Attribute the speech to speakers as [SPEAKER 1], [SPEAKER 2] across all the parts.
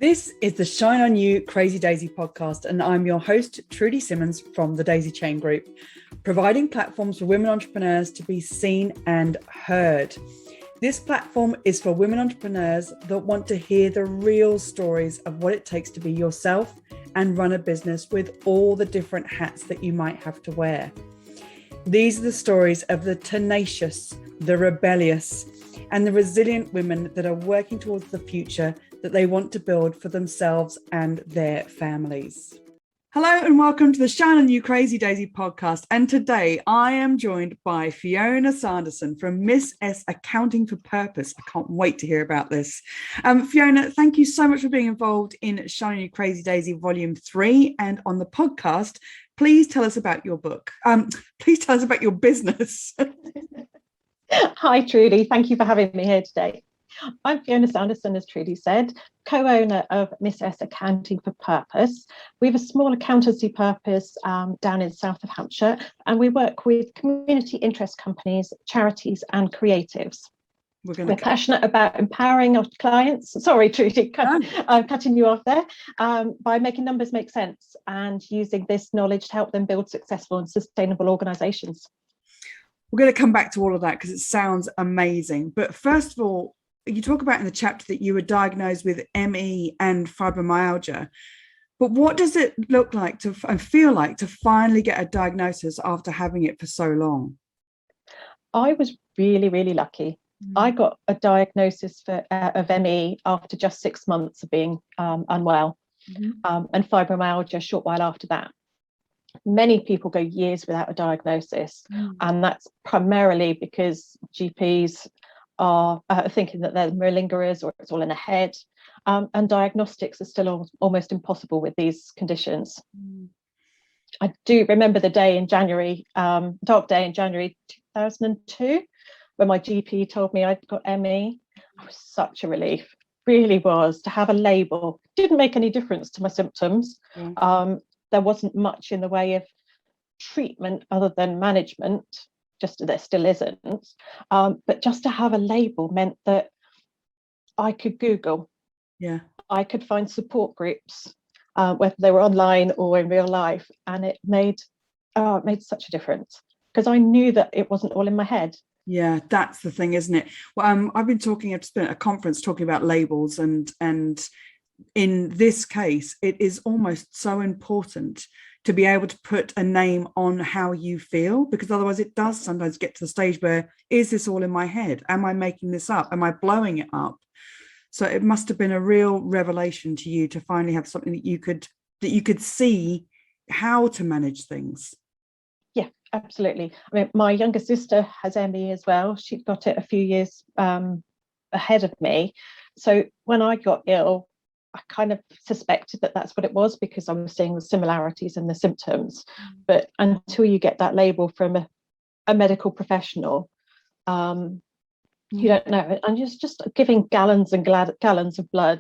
[SPEAKER 1] This is the Shine On You Crazy Daisy podcast, and I'm your host, Trudy Simmons from the Daisy Chain Group, providing platforms for women entrepreneurs to be seen and heard. This platform is for women entrepreneurs that want to hear the real stories of what it takes to be yourself and run a business with all the different hats that you might have to wear. These are the stories of the tenacious, the rebellious, and the resilient women that are working towards the future that they want to build for themselves and their families. Hello and welcome to the Shine On You Crazy Daisy podcast. And today I am joined by Fiona Sanderson from Miss S Accounting for Purpose. I can't wait to hear about this. Fiona, thank you so much for being involved in Shine On You Crazy Daisy Volume 3 and on the podcast. Please tell us about your book. Please tell us about your business.
[SPEAKER 2] Hi, Trudy. Thank you for having me here today. I'm Fiona Sanderson, as Trudy said, co-owner of Miss S Accounting for Purpose. We have a small accountancy purpose down in south of Hampshire, and we work with community interest companies, charities and creatives. We're passionate about empowering our clients. Sorry, Trudy, I'm cutting you off there. By making numbers make sense and using this knowledge to help them build successful and sustainable organisations.
[SPEAKER 1] We're going to come back to all of that because it sounds amazing. But first of all, you talk about in the chapter that you were diagnosed with ME and fibromyalgia. But what does it look like and feel like to finally get a diagnosis after having it for so long?
[SPEAKER 2] I was really, really lucky. I got a diagnosis of ME after just 6 months of being unwell, and fibromyalgia a short while after that. Many people go years without a diagnosis, and that's primarily because GPs are thinking that they're malingerers or it's all in the head, and diagnostics are still almost impossible with these conditions. I do remember the day in January, dark day in January 2002, when my GP told me I'd got ME. It was such a relief, really was, to have a label. Didn't make any difference to my symptoms. There wasn't much in the way of treatment other than management, just there still isn't. But just to have a label meant that I could Google. I could find support groups, whether they were online or in real life, and it made such a difference because I knew that it wasn't all in my head.
[SPEAKER 1] Yeah, that's the thing, isn't it? Well, I've just been at a conference talking about labels, and in this case, it is almost so important to be able to put a name on how you feel, because otherwise it does sometimes get to the stage where, is this all in my head? Am I making this up? Am I blowing it up? So it must have been a real revelation to you to finally have something that you could see how to manage things.
[SPEAKER 2] Yeah, absolutely. I mean, my younger sister has ME as well. She got it a few years ahead of me. So when I got ill, I kind of suspected that that's what it was because I was seeing the similarities in the symptoms. But until you get that label from a medical professional, you don't know. And just giving gallons and gallons of blood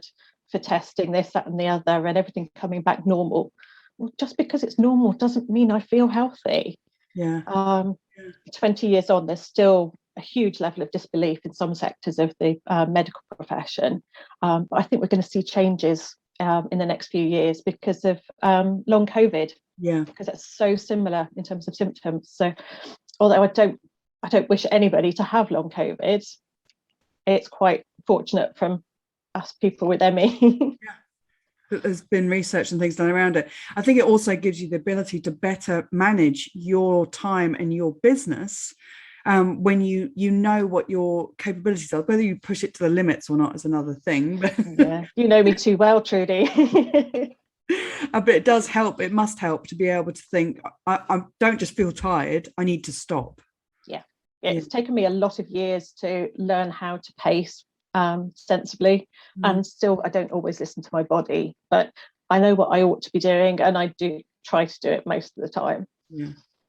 [SPEAKER 2] for testing this, that and the other, and everything coming back normal. Well, just because it's normal doesn't mean I feel healthy. 20 years on, there's still a huge level of disbelief in some sectors of the medical profession. But I think we're going to see changes in the next few years because of long COVID. Because it's so similar in terms of symptoms. So although I don't wish anybody to have long COVID, it's quite fortunate from us people with ME.
[SPEAKER 1] There's been research and things done around it. I think it also gives you the ability to better manage your time and your business when you know what your capabilities are. Whether you push it to the limits or not is another thing. But
[SPEAKER 2] yeah, you know me too well, Trudy.
[SPEAKER 1] But it does help. It must help to be able to think, I don't just feel tired, I need to stop.
[SPEAKER 2] It's taken me a lot of years to learn how to pace sensibly, and still I don't always listen to my body, but I know what I ought to be doing, and I do try to do it most of the time.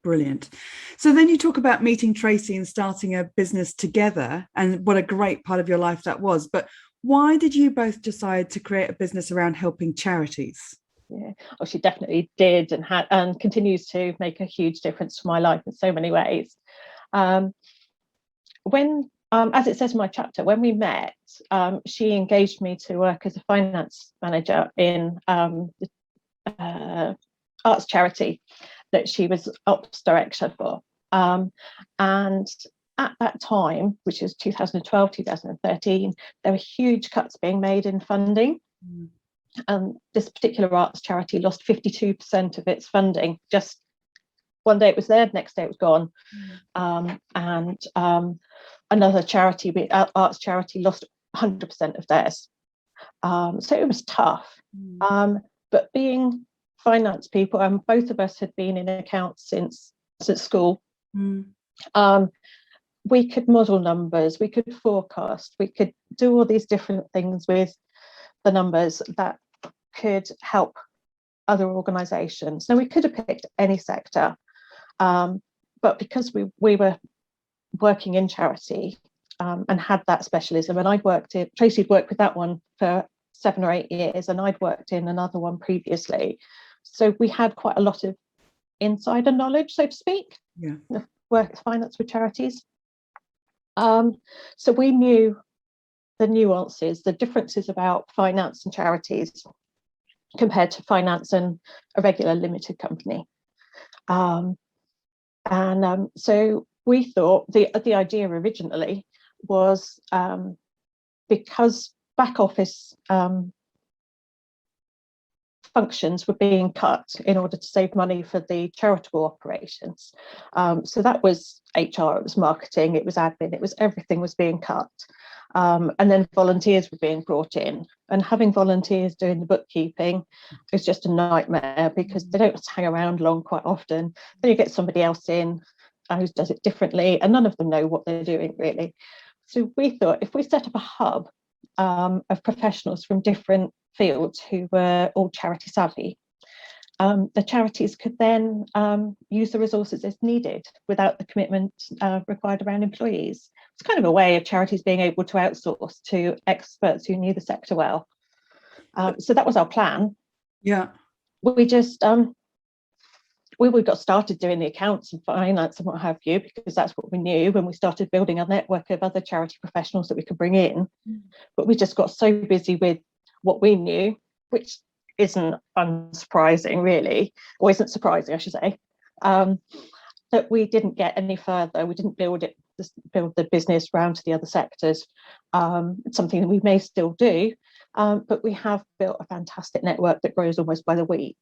[SPEAKER 1] Brilliant. So then you talk about meeting Tracy and starting a business together, and what a great part of your life that was. But why did you both decide to create a business around helping charities?
[SPEAKER 2] She definitely did, and continues to make a huge difference to my life in so many ways. When as it says in my chapter, when we met, she engaged me to work as a finance manager in the arts charity that she was ops director for. And at that time, which is 2012, 2013, there were huge cuts being made in funding. This particular arts charity lost 52% of its funding. Just one day it was there, the next day it was gone. Another charity, arts charity, lost 100% of theirs. So it was tough. But being finance people, and both of us had been in accounts since school, we could model numbers, we could forecast, we could do all these different things with the numbers that could help other organisations. Now, we could have picked any sector, but because we were working in charity and had that specialism, and Tracy'd worked with that one for 7 or 8 years, and I'd worked in another one previously. So we had quite a lot of insider knowledge, so to speak, of work finance with charities. So we knew the nuances, the differences about finance and charities compared to finance and a regular limited company. So we thought the idea originally was because back office functions were being cut in order to save money for the charitable operations. So that was HR, it was marketing, it was admin, it was everything was being cut. And then volunteers were being brought in, and having volunteers doing the bookkeeping is just a nightmare because they don't hang around long quite often. Then you get somebody else in who does it differently, and none of them know what they're doing really. So we thought if we set up a hub of professionals from different fields who were all charity savvy, the charities could then use the resources as needed without the commitment required around employees. It's kind of a way of charities being able to outsource to experts who knew the sector well. So that was our plan.
[SPEAKER 1] Yeah.
[SPEAKER 2] We just we got started doing the accounts and finance and what have you, because that's what we knew when we started building a network of other charity professionals that we could bring in. But we just got so busy with what we knew, which isn't unsurprising really, or isn't surprising I should say, that we didn't get any further. We didn't build the business round to the other sectors. It's something that we may still do, but we have built a fantastic network that grows almost by the week.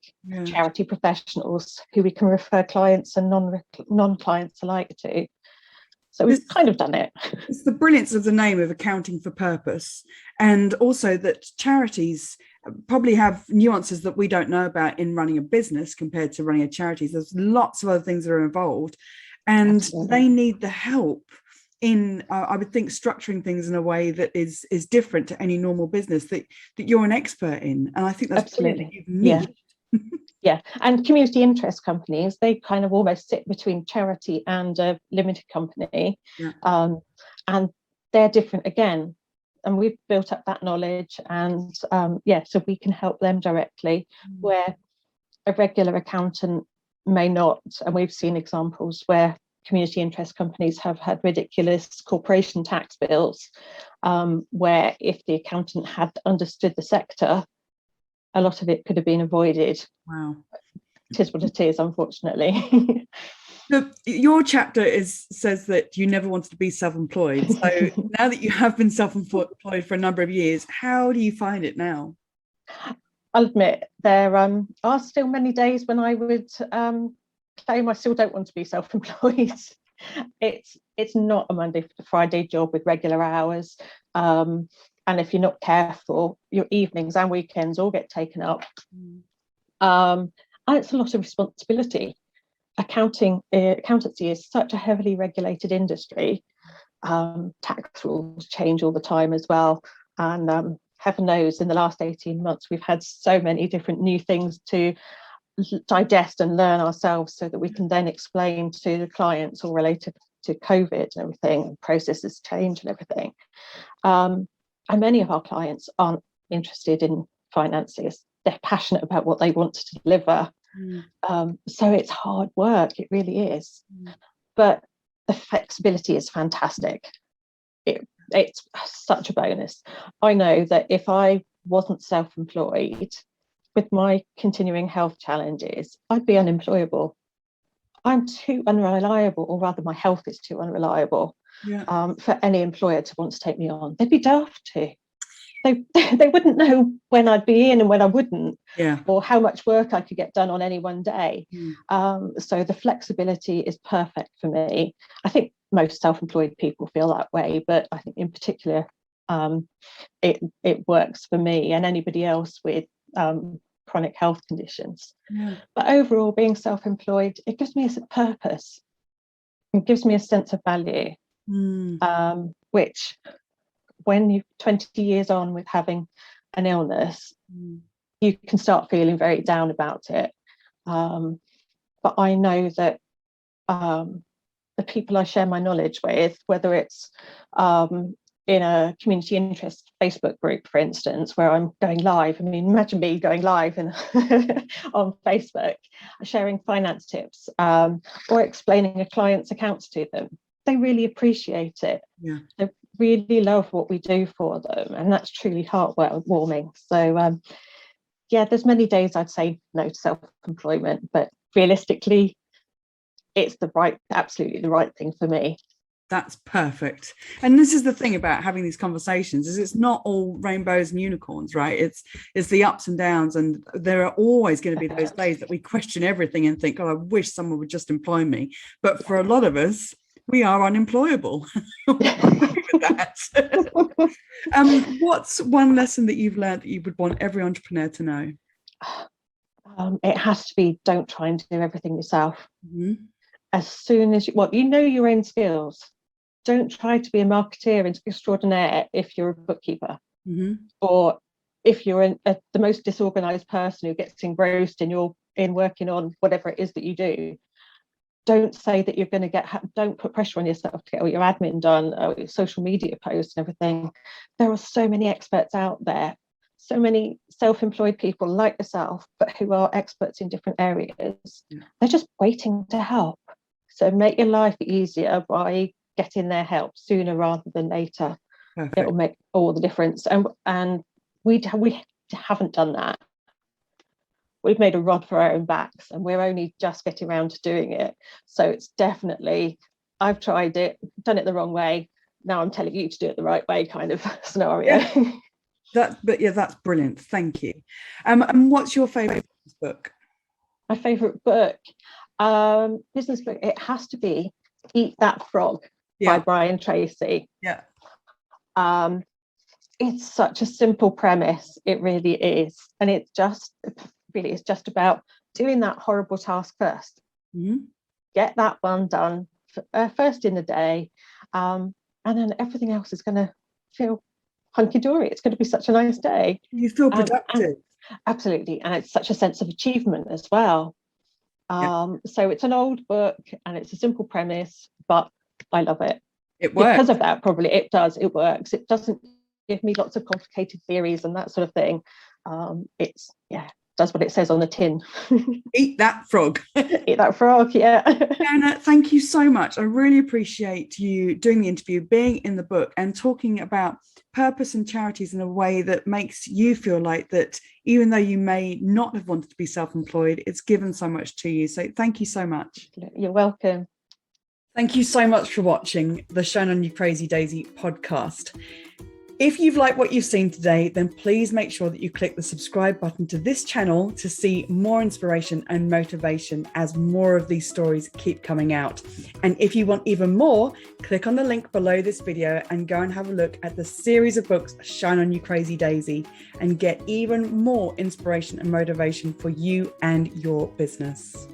[SPEAKER 2] Charity professionals who we can refer clients and non-clients alike to. So we've kind of done it.
[SPEAKER 1] It's the brilliance of the name of Accounting for Purpose, and also that charities probably have nuances that we don't know about in running a business compared to running a charity. There's lots of other things that are involved, and they need the help in, I would think, structuring things in a way that is different to any normal business that you're an expert in. And I think that's absolutely unique.
[SPEAKER 2] Yeah, and community interest companies, they kind of almost sit between charity and a limited company, and they're different again. And we've built up that knowledge, and so we can help them directly where a regular accountant may not. And we've seen examples where community interest companies have had ridiculous corporation tax bills, where if the accountant had understood the sector, a lot of it could have been avoided.
[SPEAKER 1] Wow.
[SPEAKER 2] It is what it is, unfortunately.
[SPEAKER 1] Your chapter says that you never wanted to be self-employed. So now that you have been self-employed for a number of years, how do you find it now?
[SPEAKER 2] I'll admit there are still many days when I would claim I still don't want to be self-employed. It's not a Monday to Friday job with regular hours. And if you're not careful, your evenings and weekends all get taken up. And it's a lot of responsibility. Accountancy is such a heavily regulated industry. Tax rules change all the time as well. And heaven knows, in the last 18 months, we've had so many different new things to digest and learn ourselves so that we can then explain to the clients all related to COVID and everything, processes change and everything. And many of our clients aren't interested in finances. They're passionate about what they want to deliver. So it's hard work, it really is. But the flexibility is fantastic. it's such a bonus. I know that if I wasn't self-employed, with my continuing health challenges, I'd be unemployable. I'm too unreliable, or rather my health is too unreliable for any employer to want to take me on. They'd be daft to. They wouldn't know when I'd be in and when I wouldn't, or how much work I could get done on any one day. So the flexibility is perfect for me. I think most self-employed people feel that way, but I think in particular it works for me and anybody else with chronic health conditions. But overall, being self-employed, it gives me a purpose. It gives me a sense of value, which when you're 20 years on with having an illness, you can start feeling very down about it. But I know that the people I share my knowledge with, whether it's in a community interest Facebook group, for instance, where I'm going live. I mean, imagine me going live on Facebook, sharing finance tips or explaining a client's accounts to them. They really appreciate it. They really love what we do for them. And that's truly heartwarming. So, there's many days I'd say no to self-employment, but realistically, it's absolutely the right thing for me.
[SPEAKER 1] That's perfect. And this is the thing about having these conversations, is it's not all rainbows and unicorns, right? It's the ups and downs, and there are always going to be those days that we question everything and think, oh, I wish someone would just employ me. But for a lot of us, we are unemployable. With that. What's one lesson that you've learned that you would want every entrepreneur to know?
[SPEAKER 2] It has to be, don't try and do everything yourself. As soon as you know your own skills, don't try to be a marketeer extraordinaire if you're a bookkeeper, or if you're the most disorganized person who gets engrossed in working on whatever it is that you do. Don't say that you're going to don't put pressure on yourself to get all your admin done, or your social media posts and everything. There are so many experts out there, so many self-employed people like yourself, but who are experts in different areas. They're just waiting to help. So make your life easier by getting their help sooner rather than later. Perfect. It will make all the difference. And we haven't done that. We've made a rod for our own backs, and we're only just getting around to doing it. So it's definitely, I've tried it, done it the wrong way. Now I'm telling you to do it the right way, kind of scenario.
[SPEAKER 1] That's brilliant. Thank you. And what's your favourite book?
[SPEAKER 2] My favourite book, business book, it has to be Eat That Frog by Brian Tracy. It's such a simple premise. It really is. And it's just about doing that horrible task first. Get that one done first in the day. And then everything else is going to feel hunky-dory. It's going to be such a nice day.
[SPEAKER 1] You feel productive.
[SPEAKER 2] Absolutely. And it's such a sense of achievement as well. So it's an old book and it's a simple premise, but I love it.
[SPEAKER 1] It works.
[SPEAKER 2] Because of that, probably it does. It works. It doesn't give me lots of complicated theories and that sort of thing. Does what it says on the tin.
[SPEAKER 1] Eat that frog.
[SPEAKER 2] Eat that frog, yeah.
[SPEAKER 1] Fiona, thank you so much. I really appreciate you doing the interview, being in the book and talking about purpose and charities in a way that makes you feel like that even though you may not have wanted to be self-employed, it's given so much to you. So thank you so much.
[SPEAKER 2] You're welcome.
[SPEAKER 1] Thank you so much for watching the Shine On You Crazy Daisy podcast. If you've liked what you've seen today, then please make sure that you click the subscribe button to this channel to see more inspiration and motivation as more of these stories keep coming out. And if you want even more, click on the link below this video and go and have a look at the series of books Shine On You Crazy Daisy and get even more inspiration and motivation for you and your business.